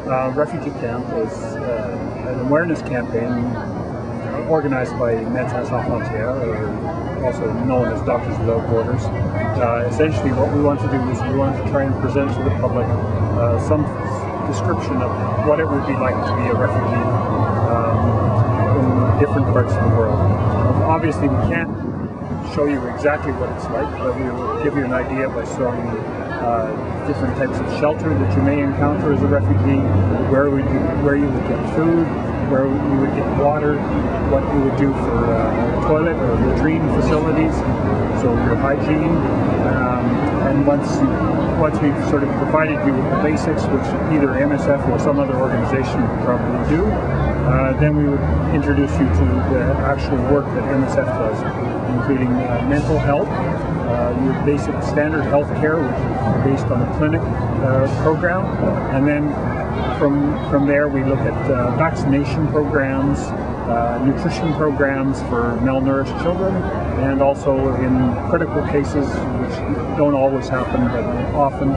refugee camp is an awareness campaign organized by Médecins Sans Frontières, or also known as Doctors Without Borders. Essentially what we want to do is we want to try and present to the public some description of what it would be like to be a refugee in different parts of the world. Obviously we can't show you exactly what it's like, but we will give you an idea by showing you different types of shelter that you may encounter as a refugee, where you would get food, where you would get water, what you would do for toilet or latrine facilities, so your hygiene, and once we've sort of provided you with the basics, which either MSF or some other organization would probably do, then we would introduce you to the actual work that MSF does, including mental health, your basic standard health care, which is based on a clinic program, and then from there we look at vaccination programs, nutrition programs for malnourished children, and also in critical cases, which don't always happen, but often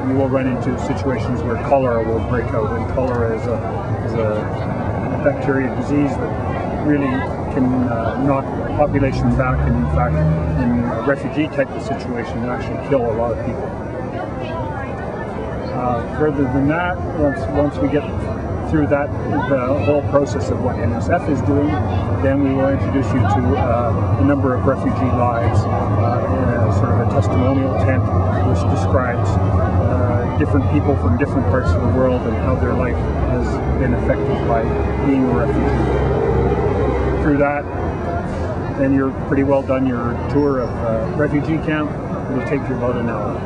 you will run into situations where cholera will break out, and cholera is a bacteria disease that really can knock the population back, and in fact, in a refugee type of situation, actually kill a lot of people. Further than that, once we get through that, the whole process of what MSF is doing, then we will introduce you to a number of refugee lives in a sort of a testimonial tent, which describes different people from different parts of the world and how their life has been affected by being a refugee. Through that, then you're pretty well done your tour of refugee camp. It will take you about an hour.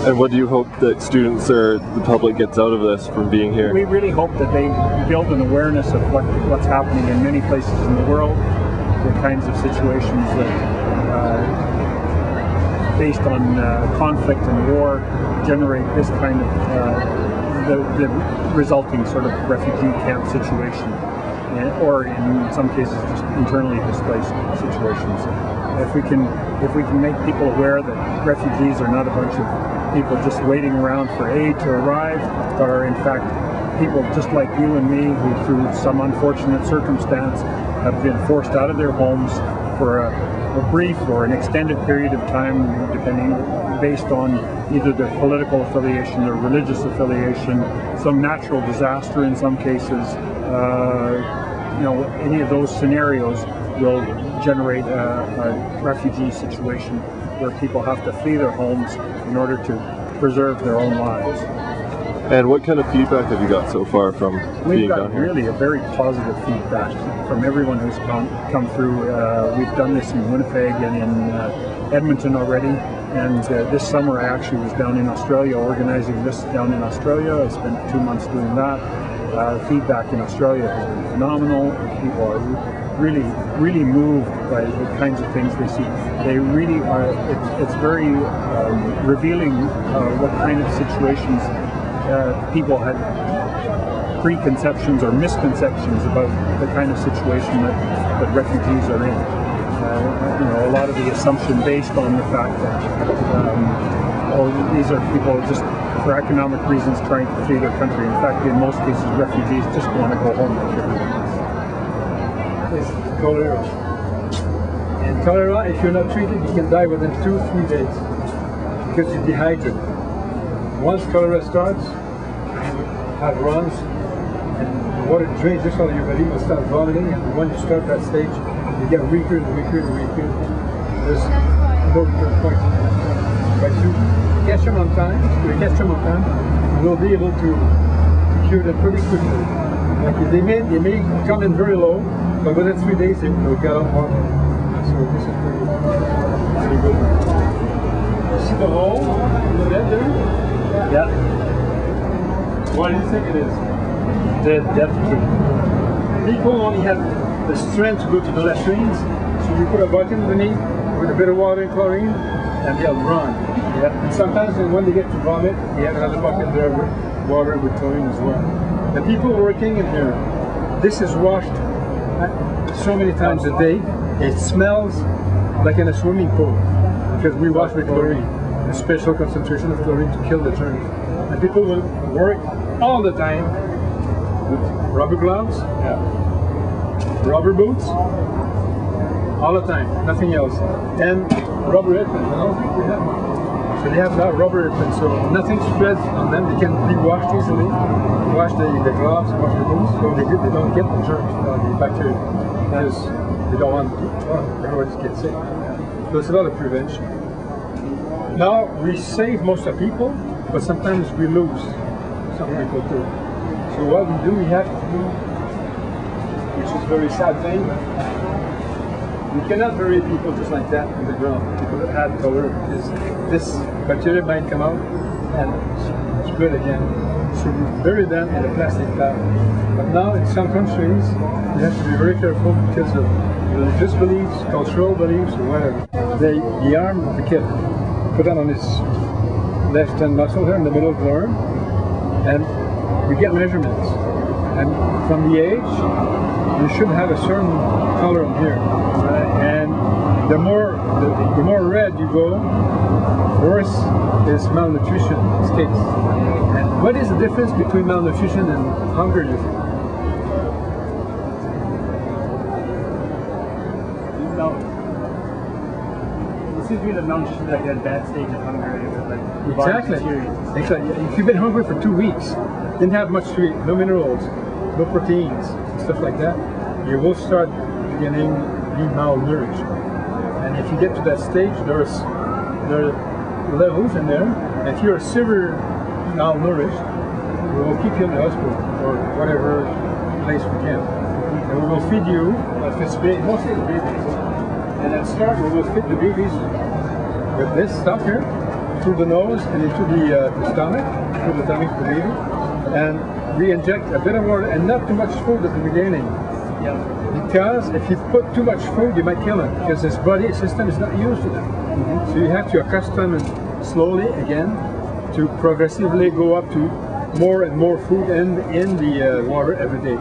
And what do you hope that students or the public gets out of this from being here? We really hope that they build an awareness of what's happening in many places in the world, the kinds of situations that based on conflict and war generate this kind of the resulting sort of refugee camp situation, or in some cases just internally displaced situations. If we can make people aware that refugees are not a bunch of people just waiting around for aid to arrive, but are in fact people just like you and me who through some unfortunate circumstance have been forced out of their homes for a brief or an extended period of time, depending based on either their political affiliation or religious affiliation, some natural disaster in some cases. Any of those scenarios will generate a refugee situation where people have to flee their homes in order to preserve their own lives. And what kind of feedback have you got so far from being down here? We've got really a very positive feedback from everyone who's come through. We've done this in Winnipeg and in Edmonton already, and this summer I actually was down in Australia organizing this down in Australia. I spent 2 months doing that. Feedback in Australia has been phenomenal. People are really moved by the kinds of things they see. They really are. It's very revealing what kind of situations people had preconceptions or misconceptions about the kind of situation that refugees are in. A lot of the assumption based on the fact that these are people just for economic reasons trying to flee their country. In fact, in most cases, refugees just want to go home like everyone else. It's cholera. And cholera, if you're not treated, you can die within 2-3 days because you're dehydrated. Once cholera starts, you have runs, and the water drains just out of your body, will start vomiting, and when you start that stage, you get weaker and weaker and weaker. There's no point. But you catch them on time, we'll be able to cure them pretty quickly. Like they may come in very low, but within 3 days they will get up more. So this is pretty good. You see the hole in the bed there? Yeah. What do you think it is? The depth key. People only have the strength to go to the latrines, so you put a bucket underneath with a bit of water and chlorine, and they'll run. Yeah. And sometimes when they get to vomit, they have another bucket there with water with chlorine as well. The people working in here, this is washed so many times a day. It smells like in a swimming pool because we wash with chlorine, a special concentration of chlorine to kill the germs. And people will work all the time rubber gloves, rubber boots, all the time, nothing else. And rubber apron, I don't think we have one. So they have now rubber apron, so nothing spreads on them. They can be washed easily. Wash the gloves, wash the boots, so they don't get the germs, the bacteria, because they don't want everyone to get sick. So it's a lot of prevention. Now we save most of the people, but sometimes we lose some people too. So what we do, we have to do, which is a very sad thing. We cannot bury people just like that in the ground. People that add color, because this bacteria might come out and spread again. So we bury them in a plastic bag. But now in some countries, you have to be very careful because of religious beliefs, cultural beliefs, or whatever. The arm of the kid, put that on his left hand muscle here in the middle of the arm, and we get measurements. And from the age, you should have a certain color on here. And the more red you go, worse is malnutrition states. And what is the difference between malnutrition and hunger, you think? This seems to be the malnutrition, like a bad stage of hunger. Like exactly. If you've been hungry for 2 weeks, didn't have much to eat, no minerals, no proteins, stuff like that, you will start being malnourished. And if you get to that stage, there are levels in there. If you're severe malnourished, we will keep you in the hospital or whatever place we can. And we will feed you, if it's mostly the babies. And at start, we will feed the babies with this stuff here, through the nose and into the stomach, through the tummy of the baby. And we inject a bit of water and not too much food at the beginning. Because if you put too much food, you might kill him, because his body system is not used to that. So you have to accustom him slowly again to progressively go up to more and more food in the water every day.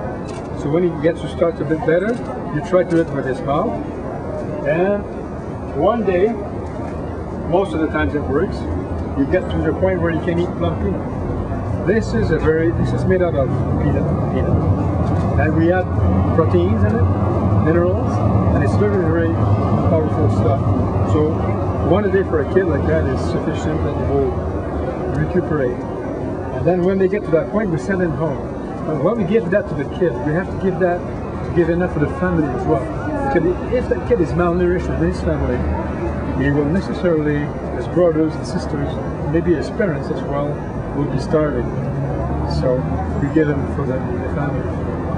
So when he gets to start a bit better, you try to do it with his mouth. And one day, most of the times it works, you get to the point where you can eat plum peanut. This is made out of peanut. And we add proteins in it, minerals, and it's very, very powerful stuff. So 1 a day for a kid like that is sufficient, that they will recuperate. And then when they get to that point, we send them home. And when we give that to the kid, we have to give that to give enough for the family as well. Because if that kid is malnourished in his family, he will necessarily, his brothers and sisters, maybe his parents as well, will be starving. So we give them for the family.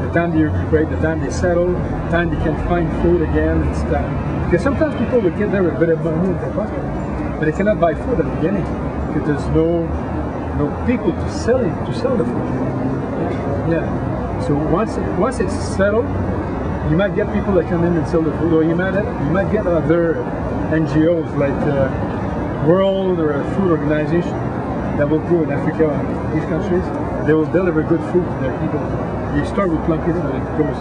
The time they recuperate, the time they settle, the time they can find food again and stuff. Because sometimes people will get there with a bit of money in their pocket, but they cannot buy food at the beginning because there's no people to sell the food. Yeah. So once it's settled, you might get people that come in and sell the food, or you might get other NGOs like the World or a Food Organization that will go in Africa and these countries. They will deliver good food to their people. You start with plum peanut and it goes.